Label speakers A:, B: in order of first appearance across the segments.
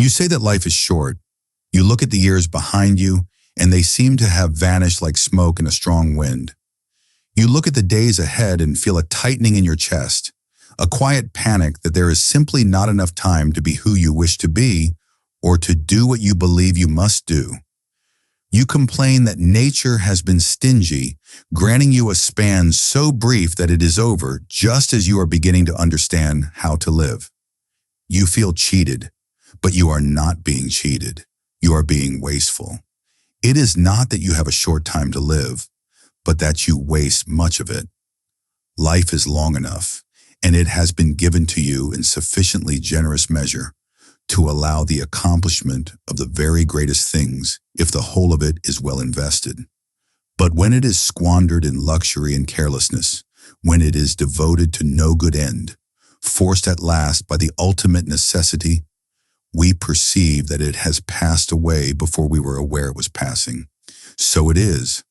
A: you say that life is short, you look at the years behind you, and they seem to have vanished like smoke in a strong wind. You look at the days ahead and feel a tightening in your chest, a quiet panic that there is simply not enough time to be who you wish to be or to do what you believe you must do. You complain that nature has been stingy, granting you a span so brief that it is over just as you are beginning to understand how to live. You feel cheated, but you are not being cheated. You are being wasteful. It is not that you have a short time to live, but that you waste much of it. Life is long enough, and it has been given to you in sufficiently generous measure to allow the accomplishment of the very greatest things if the whole of it is well invested. But when it is squandered in luxury and carelessness, when it is devoted to no good end, forced at last by the ultimate necessity, we perceive that it has passed away before we were aware it was passing. So it is.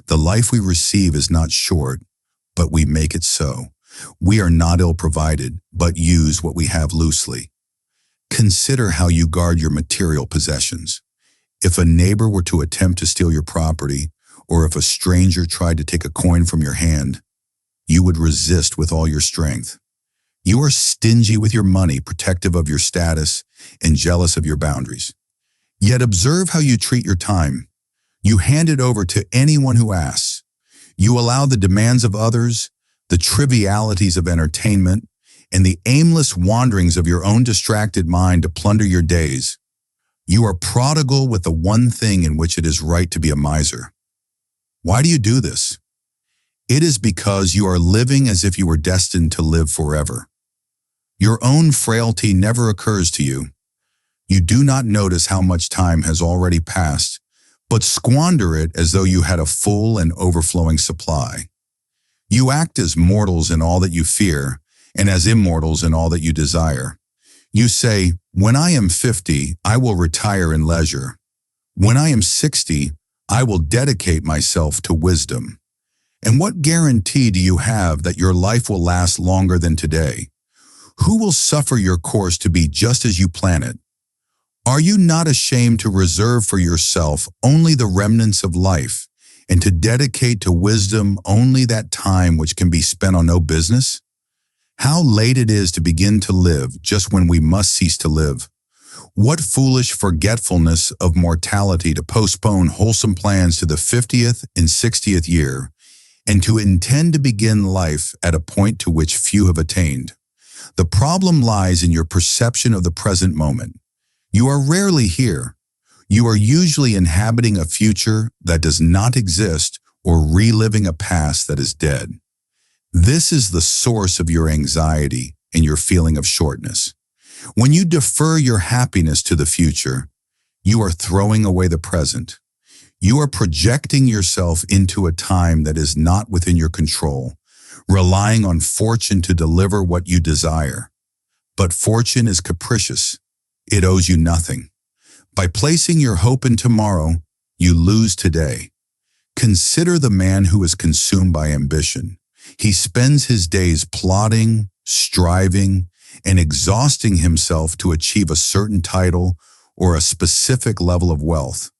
A: The life we receive is not short, but we make it so. We are not ill-provided, but use what we have loosely. Consider how you guard your material possessions. If a neighbor were to attempt to steal your property, or if a stranger tried to take a coin from your hand, you would resist with all your strength. You are stingy with your money, protective of your status, and jealous of your boundaries. Yet observe how you treat your time. You hand it over to anyone who asks. You allow the demands of others, the trivialities of entertainment, and the aimless wanderings of your own distracted mind to plunder your days. You are prodigal with the one thing in which it is right to be a miser. Why do you do this? It is because you are living as if you were destined to live forever. Your own frailty never occurs to you. You do not notice how much time has already passed, but squander it as though you had a full and overflowing supply. You act as mortals in all that you fear, and as immortals in all that you desire. You say, when I am 50, I will retire in leisure. When I am 60, I will dedicate myself to wisdom. And what guarantee do you have that your life will last longer than today? Who will suffer your course to be just as you plan it? Are you not ashamed to reserve for yourself only the remnants of life, and to dedicate to wisdom only that time which can be spent on no business? How late it is to begin to live just when we must cease to live. What foolish forgetfulness of mortality to postpone wholesome plans to the 50th and 60th year, and to intend to begin life at a point to which few have attained. The problem lies in your perception of the present moment. You are rarely here. You are usually inhabiting a future that does not exist or reliving a past that is dead. This is the source of your anxiety and your feeling of shortness. When you defer your happiness to the future, you are throwing away the present. You are projecting yourself into a time that is not within your control, relying on fortune to deliver what you desire. But fortune is capricious. It owes you nothing. By placing your hope in tomorrow, you lose today. Consider the man who is consumed by ambition. He spends his days plotting, striving, and exhausting himself to achieve a certain title or a specific level of wealth.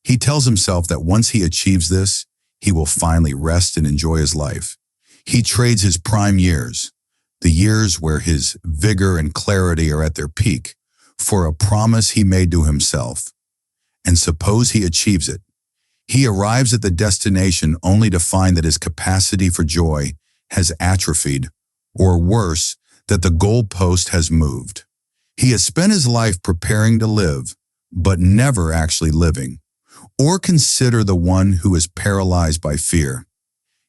A: He tells himself that once he achieves this, he will finally rest and enjoy his life. He trades his prime years, the years where his vigor and clarity are at their peak, for a promise he made to himself. And suppose he achieves it. He arrives at the destination only to find that his capacity for joy has atrophied, or worse, that the goalpost has moved. He has spent his life preparing to live, but never actually living. Or consider the one who is paralyzed by fear.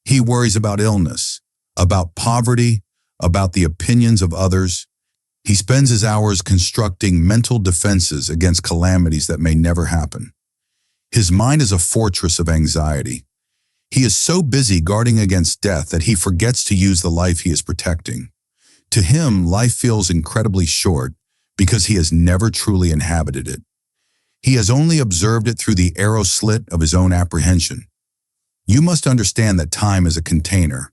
A: He worries about illness, about poverty, about the opinions of others. He spends his hours constructing mental defenses against calamities that may never happen. His mind is a fortress of anxiety. He is so busy guarding against death that he forgets to use the life he is protecting. To him, life feels incredibly short because he has never truly inhabited it. He has only observed it through the arrow slit of his own apprehension. You must understand that time is a container.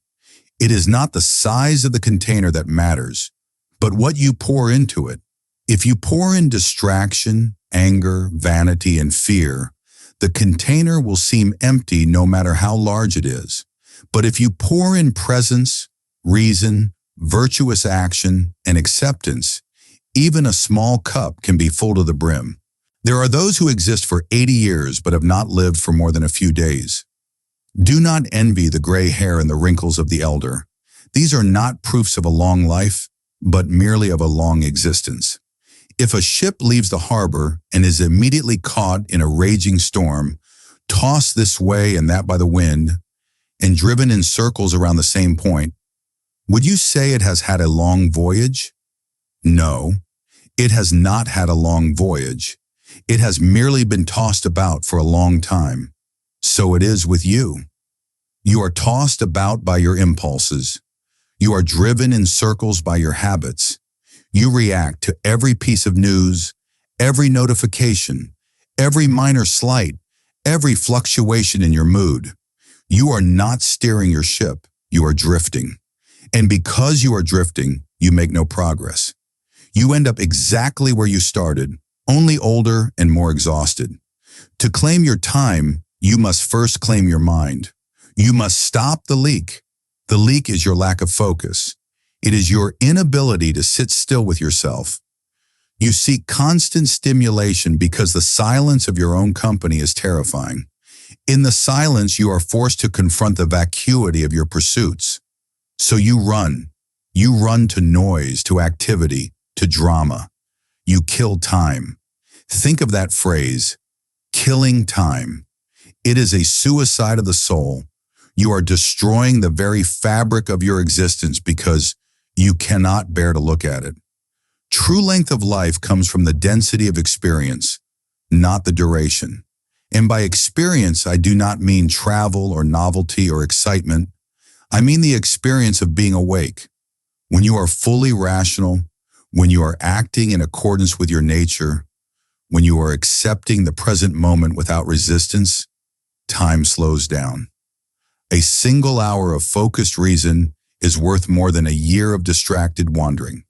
A: It is not the size of the container that matters, but what you pour into it. If you pour in distraction, anger, vanity, and fear, the container will seem empty no matter how large it is. But if you pour in presence, reason, virtuous action, and acceptance, even a small cup can be full to the brim. There are those who exist for 80 years but have not lived for more than a few days. Do not envy the gray hair and the wrinkles of the elder. These are not proofs of a long life, but merely of a long existence. If a ship leaves the harbor and is immediately caught in a raging storm, tossed this way and that by the wind, and driven in circles around the same point, would you say it has had a long voyage? No, it has not had a long voyage. It has merely been tossed about for a long time. So it is with you. You are tossed about by your impulses. You are driven in circles by your habits. You react to every piece of news, every notification, every minor slight, every fluctuation in your mood. You are not steering your ship, you are drifting. And because you are drifting, you make no progress. You end up exactly where you started, only older and more exhausted. To claim your time, you must first claim your mind. You must stop the leak. The leak is your lack of focus. It is your inability to sit still with yourself. You seek constant stimulation because the silence of your own company is terrifying. In the silence, you are forced to confront the vacuity of your pursuits. So you run. You run to noise, to activity, to drama. You kill time. Think of that phrase, killing time. It is a suicide of the soul. You are destroying the very fabric of your existence because you cannot bear to look at it. True length of life comes from the density of experience, not the duration. And by experience, I do not mean travel or novelty or excitement. I mean the experience of being awake. When you are fully rational, when you are acting in accordance with your nature, when you are accepting the present moment without resistance, time slows down. A single hour of focused reason is worth more than a year of distracted wandering.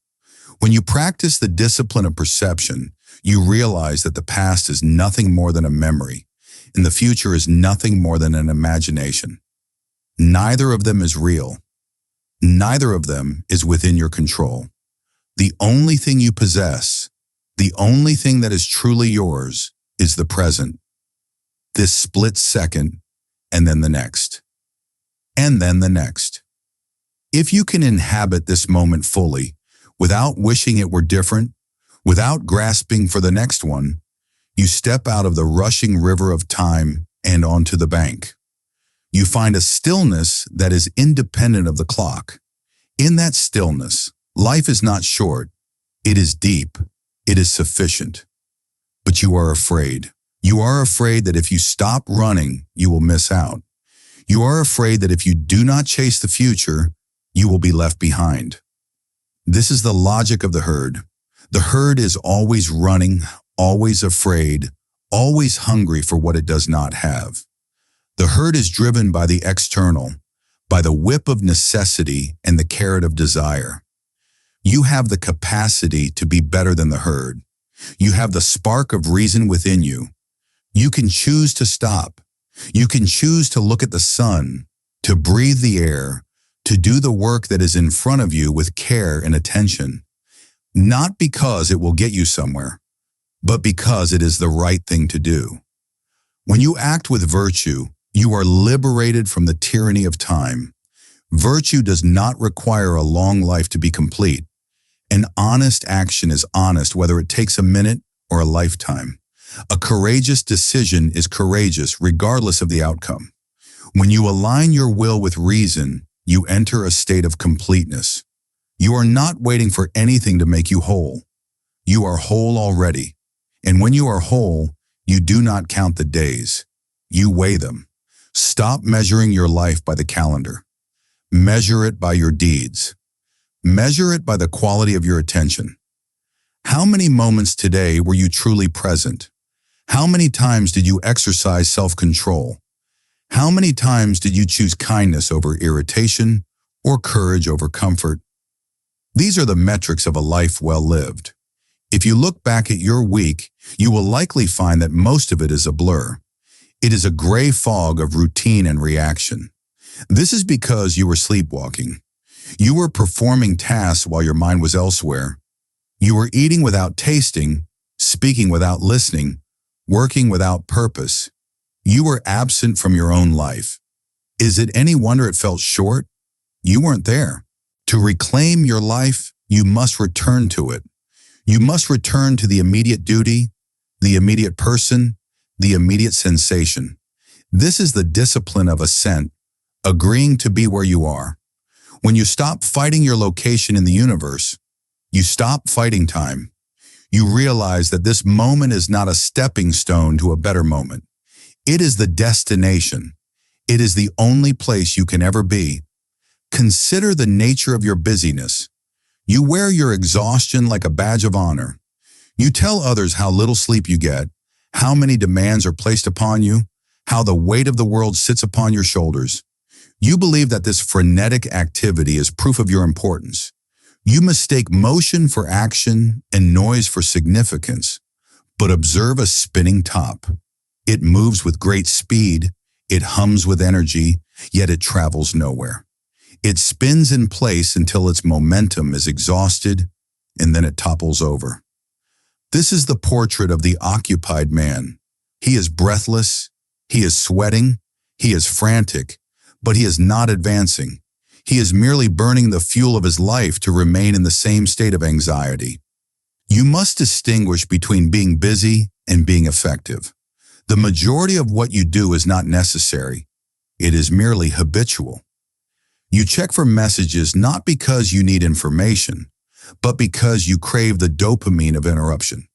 A: When you practice the discipline of perception, you realize that the past is nothing more than a memory, and the future is nothing more than an imagination. Neither of them is real. Neither of them is within your control. The only thing you possess, the only thing that is truly yours, is the present. This split second, and then the next. And then the next. If you can inhabit this moment fully, without wishing it were different, without grasping for the next one, you step out of the rushing river of time and onto the bank. You find a stillness that is independent of the clock. In that stillness, life is not short, it is deep, it is sufficient. But you are afraid. You are afraid that if you stop running, you will miss out. You are afraid that if you do not chase the future, you will be left behind. This is the logic of the herd. The herd is always running, always afraid, always hungry for what it does not have. The herd is driven by the external, by the whip of necessity and the carrot of desire. You have the capacity to be better than the herd. You have the spark of reason within you. You can choose to stop. You can choose to look at the sun, to breathe the air, to do the work that is in front of you with care and attention, not because it will get you somewhere, but because it is the right thing to do. When you act with virtue, you are liberated from the tyranny of time. Virtue does not require a long life to be complete. An honest action is honest whether it takes a minute or a lifetime. A courageous decision is courageous regardless of the outcome. When you align your will with reason, you enter a state of completeness. You are not waiting for anything to make you whole. You are whole already. And when you are whole, you do not count the days. You weigh them. Stop measuring your life by the calendar. Measure it by your deeds. Measure it by the quality of your attention. How many moments today were you truly present? How many times did you exercise self-control? How many times did you choose kindness over irritation or courage over comfort? These are the metrics of a life well lived. If you look back at your week, you will likely find that most of it is a blur. It is a gray fog of routine and reaction. This is because you were sleepwalking. You were performing tasks while your mind was elsewhere. You were eating without tasting, speaking without listening, working without purpose. You were absent from your own life. Is it any wonder it felt short? You weren't there. To reclaim your life, you must return to it. You must return to the immediate duty, the immediate person, the immediate sensation. This is the discipline of ascent, agreeing to be where you are. When you stop fighting your location in the universe, you stop fighting time. You realize that this moment is not a stepping stone to a better moment. It is the destination. It is the only place you can ever be. Consider the nature of your busyness. You wear your exhaustion like a badge of honor. You tell others how little sleep you get, how many demands are placed upon you, how the weight of the world sits upon your shoulders. You believe that this frenetic activity is proof of your importance. You mistake motion for action and noise for significance. But observe a spinning top. It moves with great speed, it hums with energy, yet it travels nowhere. It spins in place until its momentum is exhausted, and then it topples over. This is the portrait of the occupied man. He is breathless, he is sweating, he is frantic, but he is not advancing. He is merely burning the fuel of his life to remain in the same state of anxiety. You must distinguish between being busy and being effective. The majority of what you do is not necessary. It is merely habitual. You check for messages not because you need information, but because you crave the dopamine of interruption.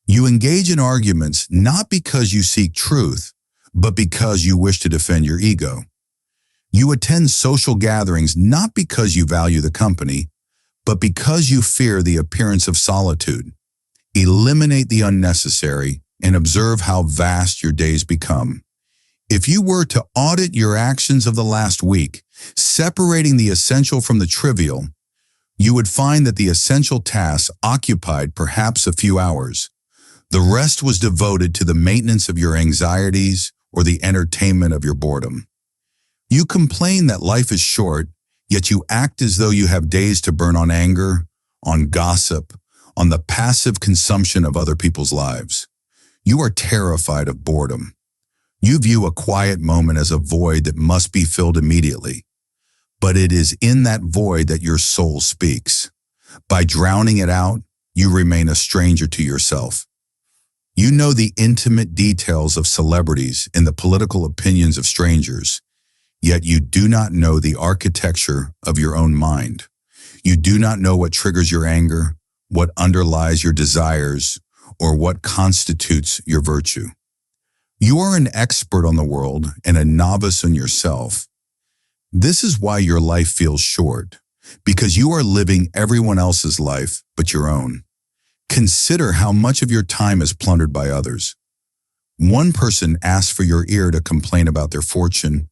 A: You engage in arguments not because you seek truth, but because you wish to defend your ego. You attend social gatherings not because you value the company, but because you fear the appearance of solitude. Eliminate the unnecessary and observe how vast your days become. If you were to audit your actions of the last week, separating the essential from the trivial, you would find that the essential tasks occupied perhaps a few hours. The rest was devoted to the maintenance of your anxieties or the entertainment of your boredom. You complain that life is short, yet you act as though you have days to burn on anger, on gossip, on the passive consumption of other people's lives. You are terrified of boredom. You view a quiet moment as a void that must be filled immediately. But it is in that void that your soul speaks. By drowning it out, you remain a stranger to yourself. You know the intimate details of celebrities and the political opinions of strangers, yet you do not know the architecture of your own mind. You do not know what triggers your anger, what underlies your desires, or what constitutes your virtue. You are an expert on the world and a novice on yourself. This is why your life feels short, because you are living everyone else's life but your own. Consider how much of your time is plundered by others. One person asks for your ear to complain about their fortune.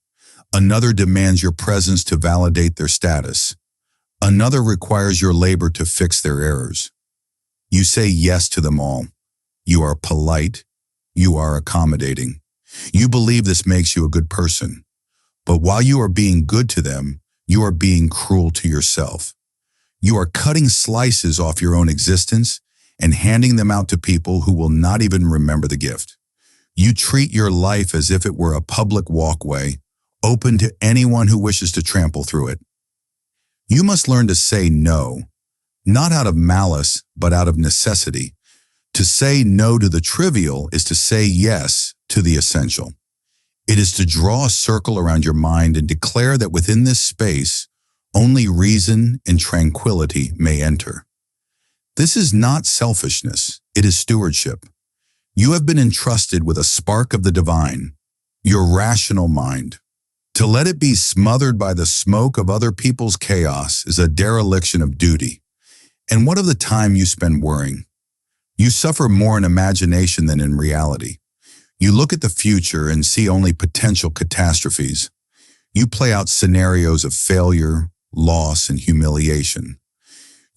A: Another demands your presence to validate their status. Another requires your labor to fix their errors. You say yes to them all. You are polite. You are accommodating. You believe this makes you a good person. But while you are being good to them, you are being cruel to yourself. You are cutting slices off your own existence and handing them out to people who will not even remember the gift. You treat your life as if it were a public walkway, open to anyone who wishes to trample through it. You must learn to say no, not out of malice, but out of necessity. To say no to the trivial is to say yes to the essential. It is to draw a circle around your mind and declare that within this space, only reason and tranquility may enter. This is not selfishness, it is stewardship. You have been entrusted with a spark of the divine, your rational mind. To let it be smothered by the smoke of other people's chaos is a dereliction of duty. And what of the time you spend worrying? You suffer more in imagination than in reality. You look at the future and see only potential catastrophes. You play out scenarios of failure, loss, and humiliation.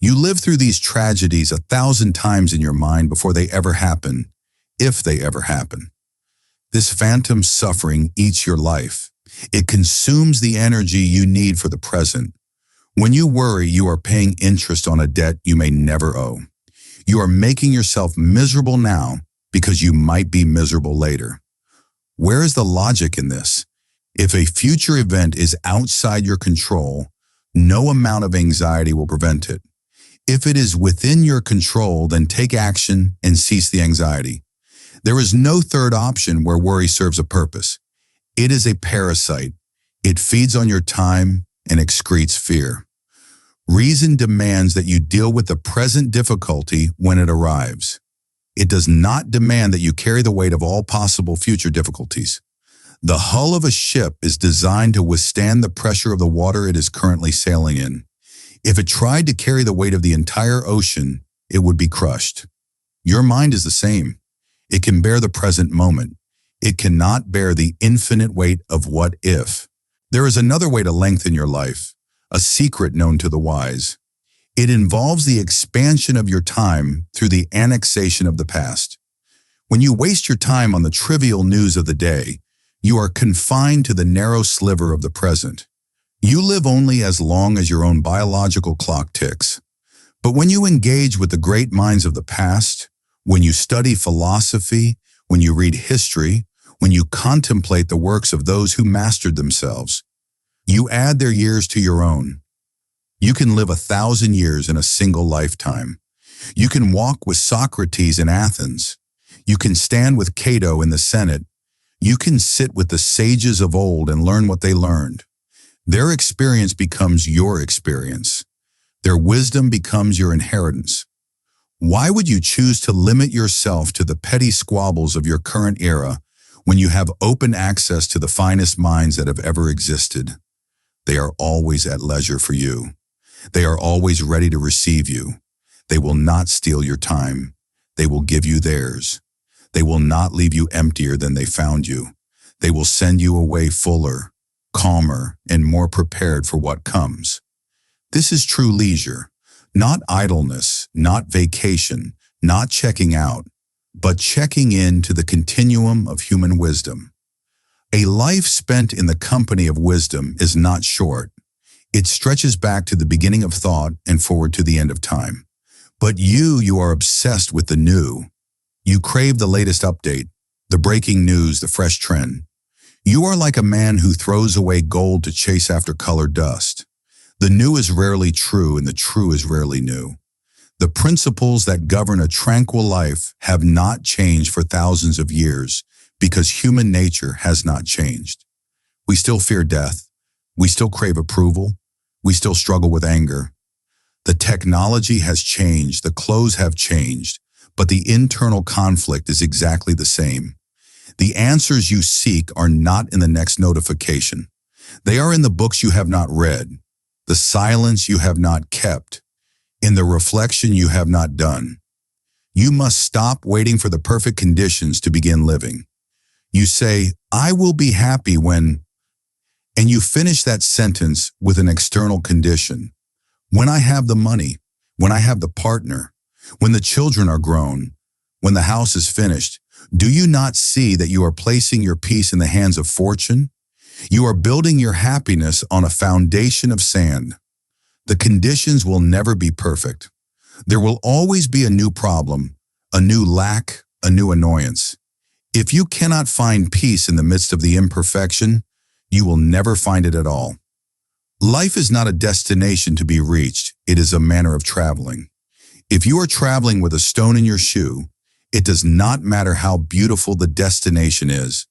A: You live through these tragedies 1,000 times in your mind before they ever happen, if they ever happen. This phantom suffering eats your life. It consumes the energy you need for the present. When you worry, you are paying interest on a debt you may never owe. You are making yourself miserable now because you might be miserable later. Where is the logic in this? If a future event is outside your control, no amount of anxiety will prevent it. If it is within your control, then take action and cease the anxiety. There is no third option where worry serves a purpose. It is a parasite. It feeds on your time and excretes fear. Reason demands that you deal with the present difficulty when it arrives. It does not demand that you carry the weight of all possible future difficulties. The hull of a ship is designed to withstand the pressure of the water it is currently sailing in. If it tried to carry the weight of the entire ocean, it would be crushed. Your mind is the same. It can bear the present moment. It cannot bear the infinite weight of what if. There is another way to lengthen your life, a secret known to the wise. It involves the expansion of your time through the annexation of the past. When you waste your time on the trivial news of the day, you are confined to the narrow sliver of the present. You live only as long as your own biological clock ticks. But when you engage with the great minds of the past, when you study philosophy, when you read history, when you contemplate the works of those who mastered themselves, you add their years to your own. You can live 1,000 years in a single lifetime. You can walk with Socrates in Athens. You can stand with Cato in the Senate. You can sit with the sages of old and learn what they learned. Their experience becomes your experience. Their wisdom becomes your inheritance. Why would you choose to limit yourself to the petty squabbles of your current era when you have open access to the finest minds that have ever existed? They are always at leisure for you. They are always ready to receive you. They will not steal your time. They will give you theirs. They will not leave you emptier than they found you. They will send you away fuller, calmer, and more prepared for what comes. This is true leisure, not idleness, not vacation, not checking out, but checking in to the continuum of human wisdom. A life spent in the company of wisdom is not short. It stretches back to the beginning of thought and forward to the end of time. But you are obsessed with the new. You crave the latest update, the breaking news, the fresh trend. You are like a man who throws away gold to chase after colored dust. The new is rarely true and the true is rarely new. The principles that govern a tranquil life have not changed for thousands of years because human nature has not changed. We still fear death. We still crave approval. We still struggle with anger. The technology has changed, the clothes have changed, but the internal conflict is exactly the same. The answers you seek are not in the next notification. They are in the books you have not read, the silence you have not kept, in the reflection you have not done. You must stop waiting for the perfect conditions to begin living. You say, I will be happy when, and you finish that sentence with an external condition. When I have the money, when I have the partner, when the children are grown, when the house is finished, do you not see that you are placing your peace in the hands of fortune? You are building your happiness on a foundation of sand. The conditions will never be perfect. There will always be a new problem, a new lack, a new annoyance. If you cannot find peace in the midst of the imperfection, you will never find it at all. Life is not a destination to be reached, it is a manner of traveling. If you are traveling with a stone in your shoe, it does not matter how beautiful the destination is,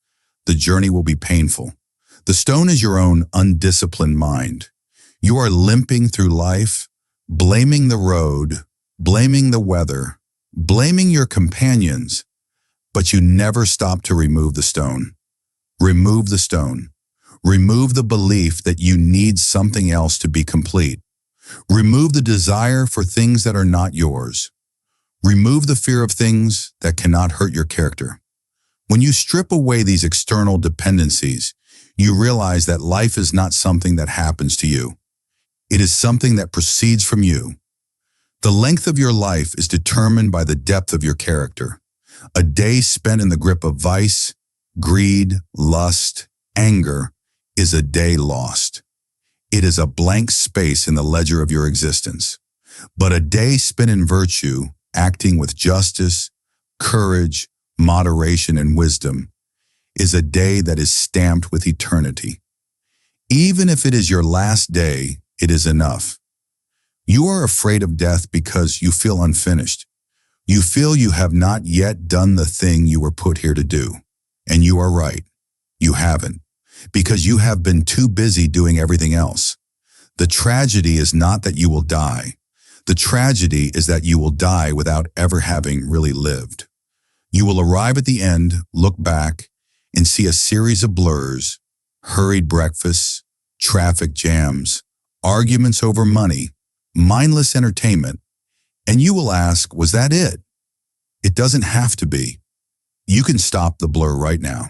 A: the journey will be painful. The stone is your own undisciplined mind. You are limping through life, blaming the road, blaming the weather, blaming your companions, but you never stop to remove the stone. Remove the stone. Remove the belief that you need something else to be complete. Remove the desire for things that are not yours. Remove the fear of things that cannot hurt your character. When you strip away these external dependencies, you realize that life is not something that happens to you. It is something that proceeds from you. The length of your life is determined by the depth of your character. A day spent in the grip of vice, greed, lust, anger is a day lost. It is a blank space in the ledger of your existence. But a day spent in virtue, acting with justice, courage, moderation, and wisdom, is a day that is stamped with eternity. Even if it is your last day, it is enough. You are afraid of death because you feel unfinished. You feel you have not yet done the thing you were put here to do. And you are right. You haven't, because you have been too busy doing everything else. The tragedy is not that you will die. The tragedy is that you will die without ever having really lived. You will arrive at the end, look back, and see a series of blurs, hurried breakfasts, traffic jams, arguments over money, mindless entertainment, and you will ask, was that it? It doesn't have to be. You can stop the blur right now.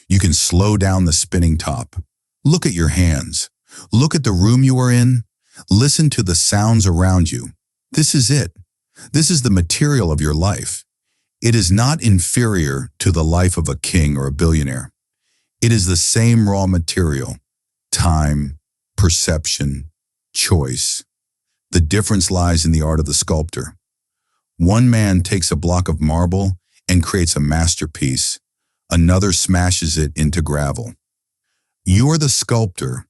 A: You can slow down the spinning top. Look at your hands. Look at the room you are in. Listen to the sounds around you. This is it. This is the material of your life. It is not inferior to the life of a king or a billionaire. It is the same raw material, time, perception, choice. The difference lies in the art of the sculptor. One man takes a block of marble and creates a masterpiece. Another smashes it into gravel. You are the sculptor.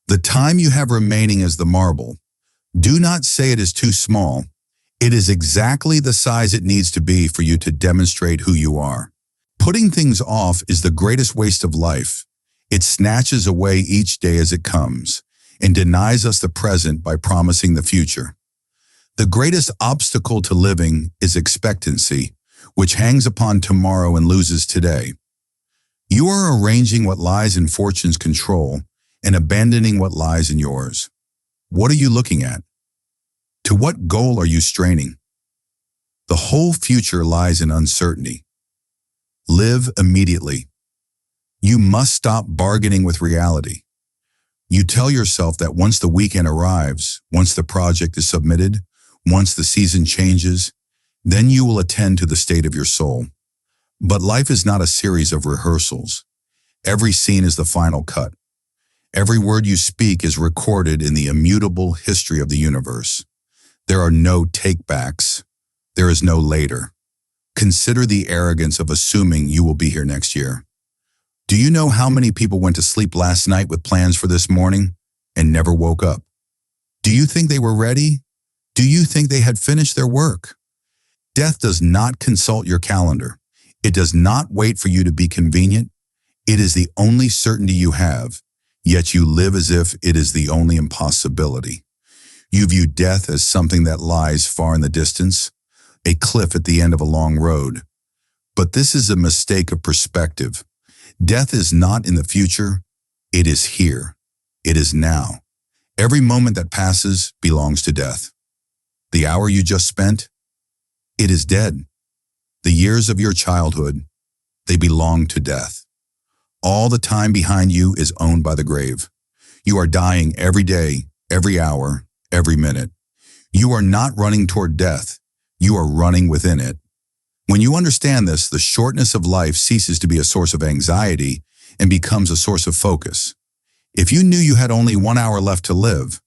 A: The time you have remaining is the marble. Do not say it is too small. It is exactly the size it needs to be for you to demonstrate who you are. Putting things off is the greatest waste of life. It snatches away each day as it comes and denies us the present by promising the future. The greatest obstacle to living is expectancy, which hangs upon tomorrow and loses today. You are arranging what lies in fortune's control and abandoning what lies in yours. What are you looking at? To what goal are you straining? The whole future lies in uncertainty. Live immediately. You must stop bargaining with reality. You tell yourself that once the weekend arrives, once the project is submitted, once the season changes, then you will attend to the state of your soul. But life is not a series of rehearsals. Every scene is the final cut. Every word you speak is recorded in the immutable history of the universe. There are no take-backs. There is no later. Consider the arrogance of assuming you will be here next year. Do you know how many people went to sleep last night with plans for this morning and never woke up? Do you think they were ready? Do you think they had finished their work? Death does not consult your calendar. It does not wait for you to be convenient. It is the only certainty you have, yet you live as if it is the only impossibility. You view death as something that lies far in the distance, a cliff at the end of a long road. But this is a mistake of perspective. Death is not in the future. It is here. It is now. Every moment that passes belongs to death. The hour you just spent, it is dead. The years of your childhood, they belong to death. All the time behind you is owned by the grave. You are dying every day, every hour, every minute. You are not running toward death. You are running within it. When you understand this, the shortness of life ceases to be a source of anxiety and becomes a source of focus. If you knew you had only 1 hour left to live,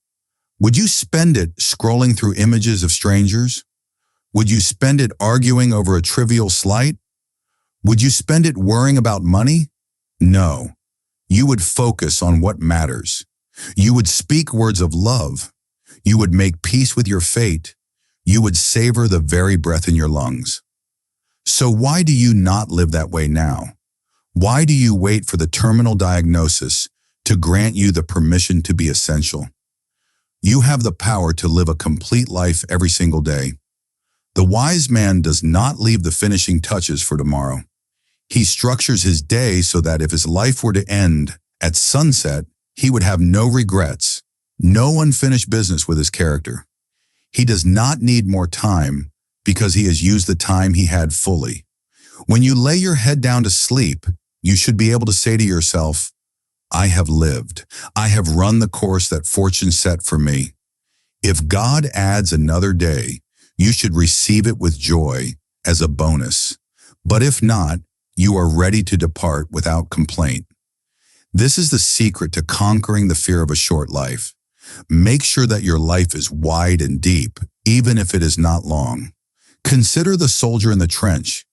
A: would you spend it scrolling through images of strangers? Would you spend it arguing over a trivial slight? Would you spend it worrying about money? No. You would focus on what matters. You would speak words of love. You would make peace with your fate. You would savor the very breath in your lungs. So why do you not live that way now? Why do you wait for the terminal diagnosis to grant you the permission to be essential? You have the power to live a complete life every single day. The wise man does not leave the finishing touches for tomorrow. He structures his day so that if his life were to end at sunset, he would have no regrets, no unfinished business with his character. He does not need more time because he has used the time he had fully. When you lay your head down to sleep, you should be able to say to yourself, I have lived. I have run the course that fortune set for me. If God adds another day, you should receive it with joy as a bonus. But if not, you are ready to depart without complaint. This is the secret to conquering the fear of a short life. Make sure that your life is wide and deep, even if it is not long. Consider the soldier in the trench.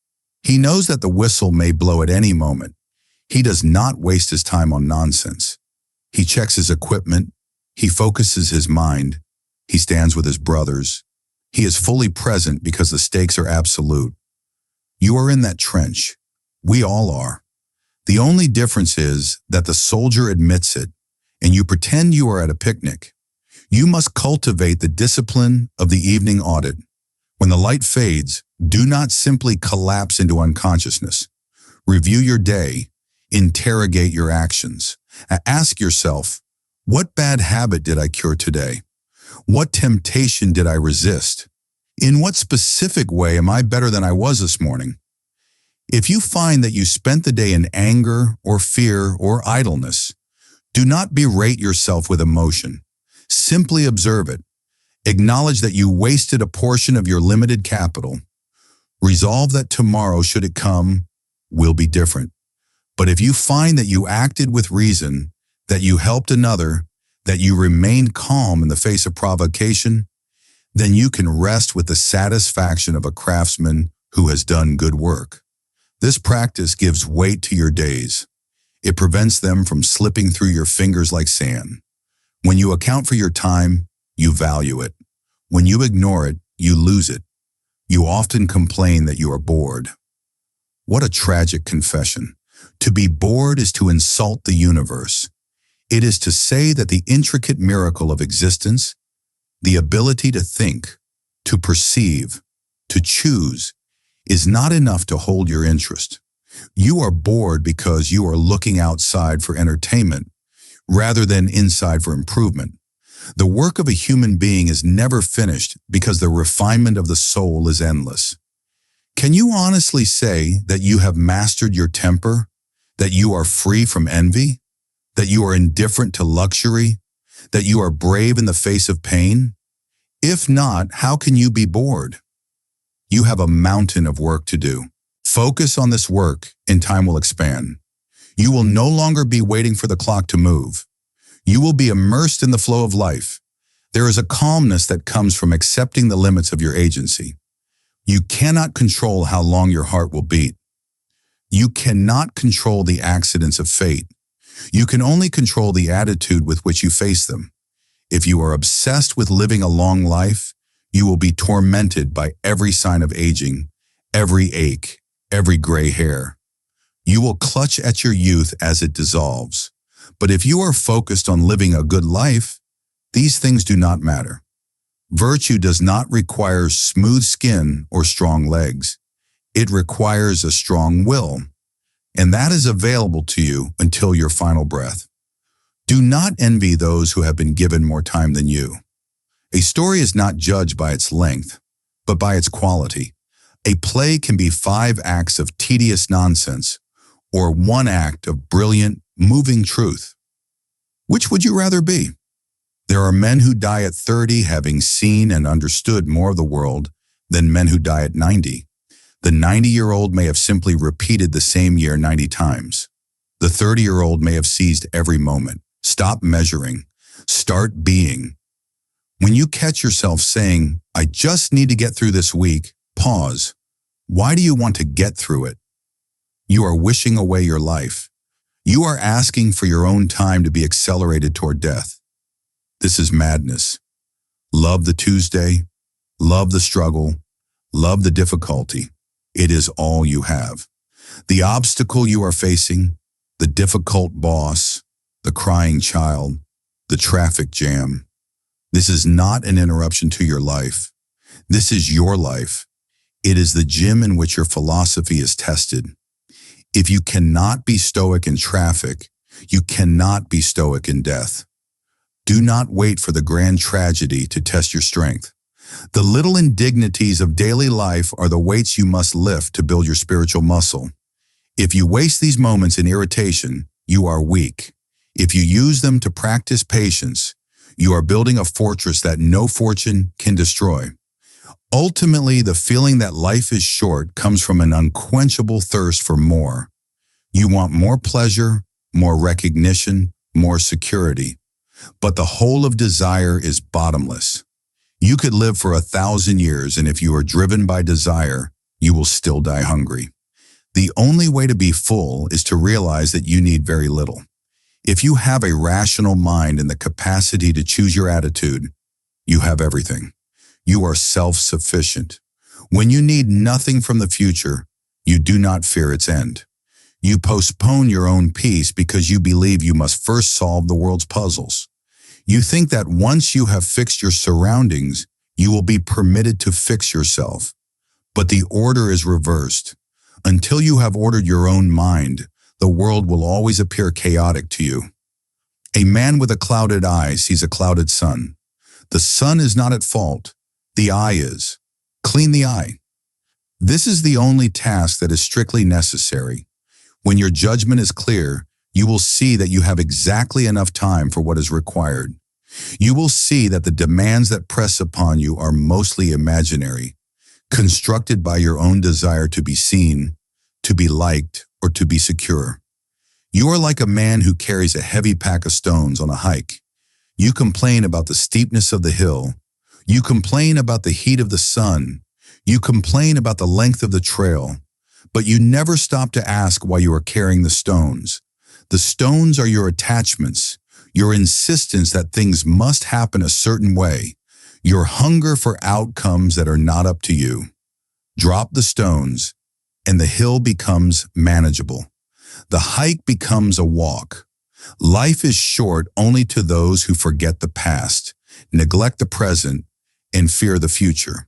A: He knows that the whistle may blow at any moment. He does not waste his time on nonsense. He checks his equipment. He focuses his mind. He stands with his brothers. He is fully present because the stakes are absolute. You are in that trench. We all are. The only difference is that the soldier admits it, and you pretend you are at a picnic. You must cultivate the discipline of the evening audit. When the light fades, do not simply collapse into unconsciousness. Review your day. Interrogate your actions. Ask yourself, what bad habit did I cure today? What temptation did I resist? In what specific way am I better than I was this morning? If you find that you spent the day in anger or fear or idleness, do not berate yourself with emotion. Simply observe it. Acknowledge that you wasted a portion of your limited capital. Resolve that tomorrow, should it come, will be different. But if you find that you acted with reason, that you helped another, that you remained calm in the face of provocation, then you can rest with the satisfaction of a craftsman who has done good work. This practice gives weight to your days. It prevents them from slipping through your fingers like sand. When you account for your time, you value it. When you ignore it, you lose it. You often complain that you are bored. What a tragic confession. To be bored is to insult the universe. It is to say that the intricate miracle of existence, the ability to think, to perceive, to choose, is not enough to hold your interest. You are bored because you are looking outside for entertainment rather than inside for improvement. The work of a human being is never finished because the refinement of the soul is endless. Can you honestly say that you have mastered your temper, that you are free from envy, that you are indifferent to luxury, that you are brave in the face of pain? If not, how can you be bored? You have a mountain of work to do. Focus on this work, and time will expand. You will no longer be waiting for the clock to move. You will be immersed in the flow of life. There is a calmness that comes from accepting the limits of your agency. You cannot control how long your heart will beat. You cannot control the accidents of fate. You can only control the attitude with which you face them. If you are obsessed with living a long life, you will be tormented by every sign of aging, every ache, every gray hair. You will clutch at your youth as it dissolves. But if you are focused on living a good life, these things do not matter. Virtue does not require smooth skin or strong legs. It requires a strong will, and that is available to you until your final breath. Do not envy those who have been given more time than you. A story is not judged by its length, but by its quality. A play can be 5 acts of tedious nonsense, or 1 act of brilliant, moving truth. Which would you rather be? There are men who die at 30 having seen and understood more of the world than men who die at 90. The 90-year-old may have simply repeated the same year 90 times. The 30-year-old may have seized every moment. Stop measuring. Start being. When you catch yourself saying, I just need to get through this week, pause. Why do you want to get through it? You are wishing away your life. You are asking for your own time to be accelerated toward death. This is madness. Love the Tuesday. Love the struggle. Love the difficulty. It is all you have. The obstacle you are facing, the difficult boss, the crying child, the traffic jam. This is not an interruption to your life. This is your life. It is the gym in which your philosophy is tested. If you cannot be stoic in traffic, you cannot be stoic in death. Do not wait for the grand tragedy to test your strength. The little indignities of daily life are the weights you must lift to build your spiritual muscle. If you waste these moments in irritation, you are weak. If you use them to practice patience, you are building a fortress that no fortune can destroy. Ultimately, the feeling that life is short comes from an unquenchable thirst for more. You want more pleasure, more recognition, more security. But the hole of desire is bottomless. You could live for 1,000 years, and if you are driven by desire, you will still die hungry. The only way to be full is to realize that you need very little. If you have a rational mind and the capacity to choose your attitude, you have everything. You are self-sufficient. When you need nothing from the future, you do not fear its end. You postpone your own peace because you believe you must first solve the world's puzzles. You think that once you have fixed your surroundings, you will be permitted to fix yourself. But the order is reversed. Until you have ordered your own mind, the world will always appear chaotic to you. A man with a clouded eye sees a clouded sun. The sun is not at fault. The eye is. Clean the eye. This is the only task that is strictly necessary. When your judgment is clear, you will see that you have exactly enough time for what is required. You will see that the demands that press upon you are mostly imaginary, constructed by your own desire to be seen, to be liked, or to be secure. You are like a man who carries a heavy pack of stones on a hike. You complain about the steepness of the hill. You complain about the heat of the sun. You complain about the length of the trail. But you never stop to ask why you are carrying the stones. The stones are your attachments, your insistence that things must happen a certain way, your hunger for outcomes that are not up to you. Drop the stones, and the hill becomes manageable. The hike becomes a walk. Life is short only to those who forget the past, neglect the present, and fear the future.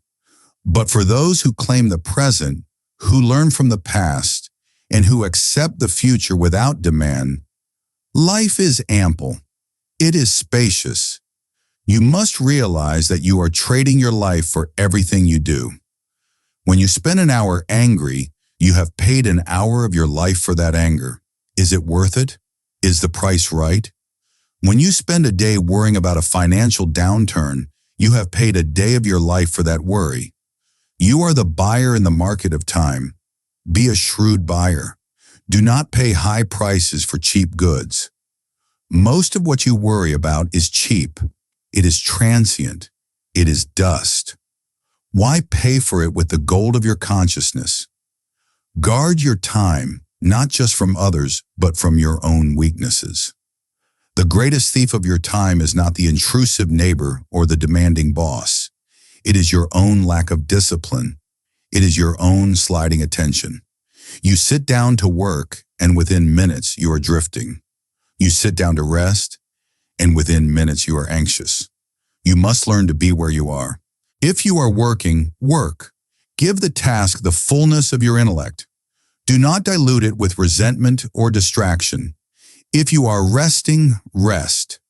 A: But for those who claim the present, who learn from the past, and who accept the future without demand, life is ample. It is spacious. You must realize that you are trading your life for everything you do. When you spend an hour angry, you have paid an hour of your life for that anger. Is it worth it? Is the price right? When you spend a day worrying about a financial downturn, you have paid a day of your life for that worry. You are the buyer in the market of time. Be a shrewd buyer. Do not pay high prices for cheap goods. Most of what you worry about is cheap. It is transient. It is dust. Why pay for it with the gold of your consciousness? Guard your time, not just from others, but from your own weaknesses. The greatest thief of your time is not the intrusive neighbor or the demanding boss. It is your own lack of discipline. It is your own sliding attention. You sit down to work, and within minutes you are drifting. You sit down to rest, and within minutes you are anxious. You must learn to be where you are. If you are working, work. Give the task the fullness of your intellect. Do not dilute it with resentment or distraction. If you are resting, rest.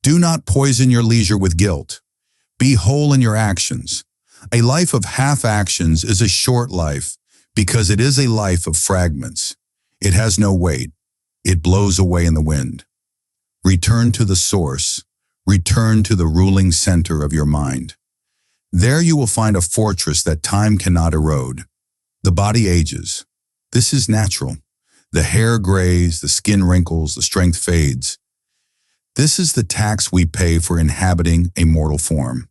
A: Do not poison your leisure with guilt. Be whole in your actions. A life of half actions is a short life because it is a life of fragments. It has no weight. It blows away in the wind. Return to the source. Return to the ruling center of your mind. There you will find a fortress that time cannot erode. The body ages. This is natural. The hair grays, the skin wrinkles, the strength fades. This is the tax we pay for inhabiting a mortal form.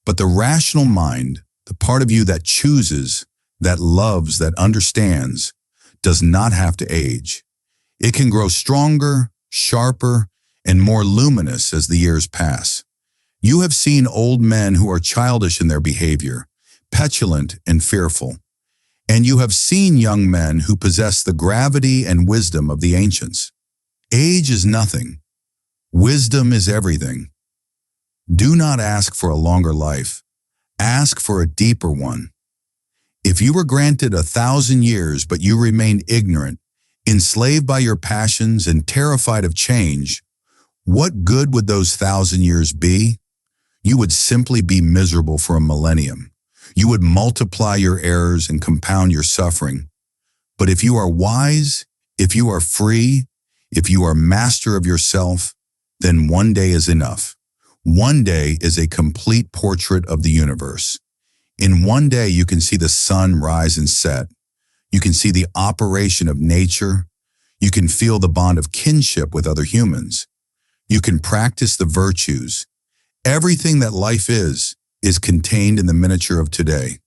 A: But the rational mind, the part of you that chooses, that loves, that understands, does not have to age. It can grow stronger, sharper, and more luminous as the years pass. You have seen old men who are childish in their behavior, petulant and fearful. And you have seen young men who possess the gravity and wisdom of the ancients. Age is nothing. Wisdom is everything. Do not ask for a longer life. Ask for a deeper one. If you were granted 1,000 years but you remained ignorant, enslaved by your passions and terrified of change, what good would those 1,000 years be? You would simply be miserable for a millennium. You would multiply your errors and compound your suffering. But if you are wise, if you are free, if you are master of yourself, then one day is enough. One day is a complete portrait of the universe. In one day, you can see the sun rise and set. You can see the operation of nature. You can feel the bond of kinship with other humans. You can practice the virtues. Everything that life is contained in the miniature of today.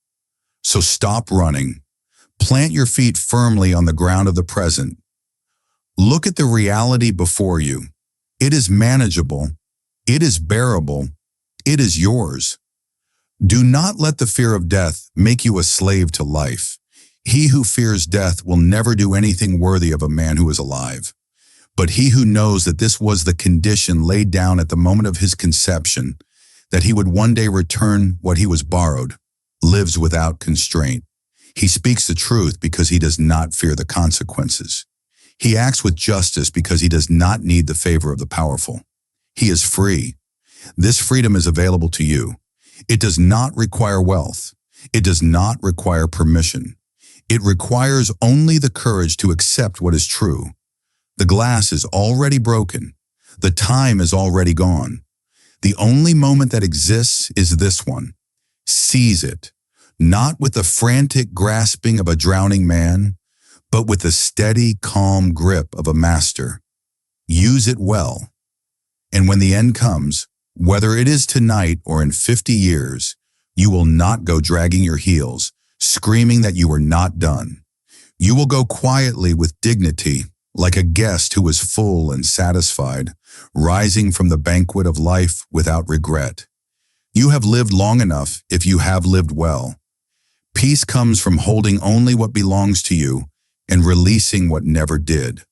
A: So stop running. Plant your feet firmly on the ground of the present. Look at the reality before you. It is manageable. It is bearable. It is yours. Do not let the fear of death make you a slave to life. He who fears death will never do anything worthy of a man who is alive. But he who knows that this was the condition laid down at the moment of his conception, that he would one day return what he was borrowed, lives without constraint. He speaks the truth because he does not fear the consequences. He acts with justice because he does not need the favor of the powerful. He is free. This freedom is available to you. It does not require wealth. It does not require permission. It requires only the courage to accept what is true. The glass is already broken. The time is already gone. The only moment that exists is this one. Seize it, not with the frantic grasping of a drowning man, but with the steady, calm grip of a master. Use it well. And when the end comes, whether it is tonight or in 50 years, you will not go dragging your heels, screaming that you are not done. You will go quietly with dignity, like a guest who is full and satisfied, rising from the banquet of life without regret. You have lived long enough if you have lived well. Peace comes from holding only what belongs to you and releasing what never did.